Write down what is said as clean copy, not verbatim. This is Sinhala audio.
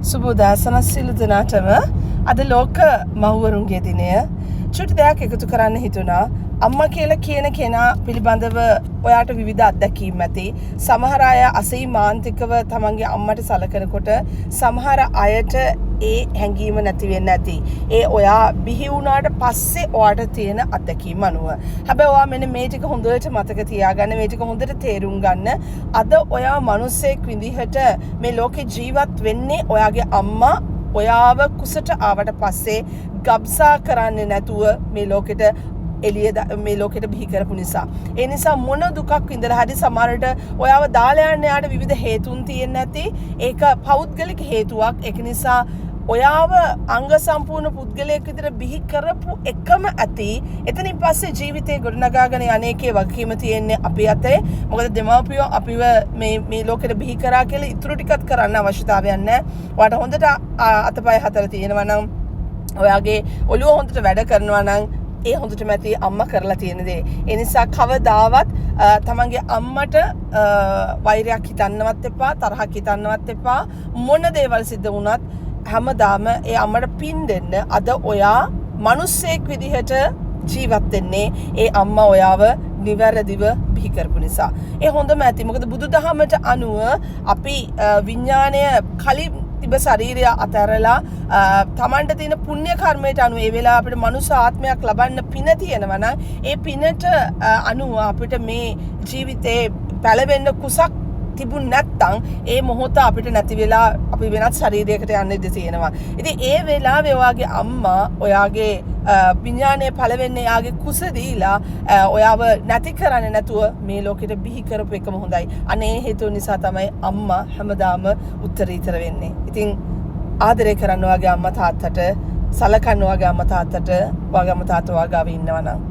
සුබෝදෑසන සියලු දෙනාටම අද ලෝක මව්වරුන්ගේ දිනය. චුටි දෙයක් එකතු කරන්න හිතුණා. අම්මා කියලා කියන කෙනා පිළිබඳව ඔයාට විවිධ අත්දැකීම් ඇති. සමහර අය අසීමාන්තිකව තමන්ගේ අම්මට සලකනකොට සමහර අයට ඒ හැඟීම නැති වෙන්න ඇති. ඒ ඔයා බිහි වුණාට පස්සේ ඔයාට තියෙන අත්දැකීම් අනුව. හැබැයි ඔයා මෙන්න මේ ටික හොඳට මතක තියාගන්න, මේ ටික හොඳට තේරුම් ගන්න. අද ඔයා මිනිස්සෙක් විදිහට මේ ලෝකේ ජීවත් වෙන්නේ ඔයාගේ අම්මා ඔයාව කුසට ආවට පස්සේ ගබ්සා කරන්නේ නැතුව මේ ලෝකෙට මේ ලෝකෙට බිහි කරපු නිසා. ඒ නිසා මොන දුකක් විඳලා හරි සමහරට ඔයාව දාලා යන්න යාට විවිධ හේතුන් තියෙන්න ඇති. ඒක පෞද්ගලික හේතුවක්. ඒක නිසා ඔයාව අංග සම්පූර්ණ පුද්ගලයෙක් විදිහට බිහි කරපු එකම ඇති. එතනින් පස්සේ ජීවිතේ ගොඩනගාගෙන යන්නේකේ වගකීම තියෙන්නේ අපි අතේ. මොකද දෙමාපියෝ අපිව මේ ලෝකෙට බිහි කරා කියලා ඉතුරු ටිකත් කරන්න අවශ්‍යතාවයක් නැහැ. ඔයාට හොඳට අතපය හතර තියෙනවා නම්, ඔයාගේ ඔළුව හොඳට වැඩ කරනවා නම්, ඒ හොඳටම ඇති අම්මා කරලා තියෙන දේ. ඒ නිසා කවදාවත් තමන්ගේ අම්මට වෛරයක් හිතන්නවත් එපා, තරහක් හිතන්නවත් එපා. මොන දේවල් සිද්ධ වුණත් හැමදාම ඒ අම්මට පින් දෙන්න. අද ඔයා මිනිස්සෙක් විදිහට ජීවත් වෙන්නේ ඒ අම්මා ඔයාව නිවැරදිව බිහි කරපු නිසා. ඒ හොඳම ඇති. මොකද බුදුදහමට අනුව අපි විඥාණය කලින් තිබ ශරීරය අතරලා තමන්ට තියෙන පුණ්‍ය කර්මයට අනුව ඒ වෙලාව අපිට මනුෂ්‍ය ආත්මයක් ලබන්න පින තියෙනවා නම් ඒ පිනට අනුව අපිට මේ ජීවිතේ පැලවෙන්න කුසක් තිබුණ නැත්තම් ඒ මොහොත අපිට නැති වෙලා අපි වෙනත් ශරීරයකට යන්න ඉඩ තියෙනවා. ඉතින් ඒ වෙලාවේ ඔයාගේ අම්මා ඔයාගේ විඥානයේ පළවෙන්නේ යාගේ කුස දීලා ඔයාව නැති කරන්නේ නැතුව මේ ලෝකෙට බිහි කරපු එකම හොඳයි. අනේ හේතුව නිසා තමයි අම්මා හැමදාම උත්තරීතර වෙන්නේ. ඉතින් ආදරය කරන්න ඔයාගේ අම්මා තාත්තට, සලකන්න ඔයාගේ අම්මා තාත්තට, ඔයාගේ අම්මා තාත්තා ඔයාගාව ඉන්නවා නම්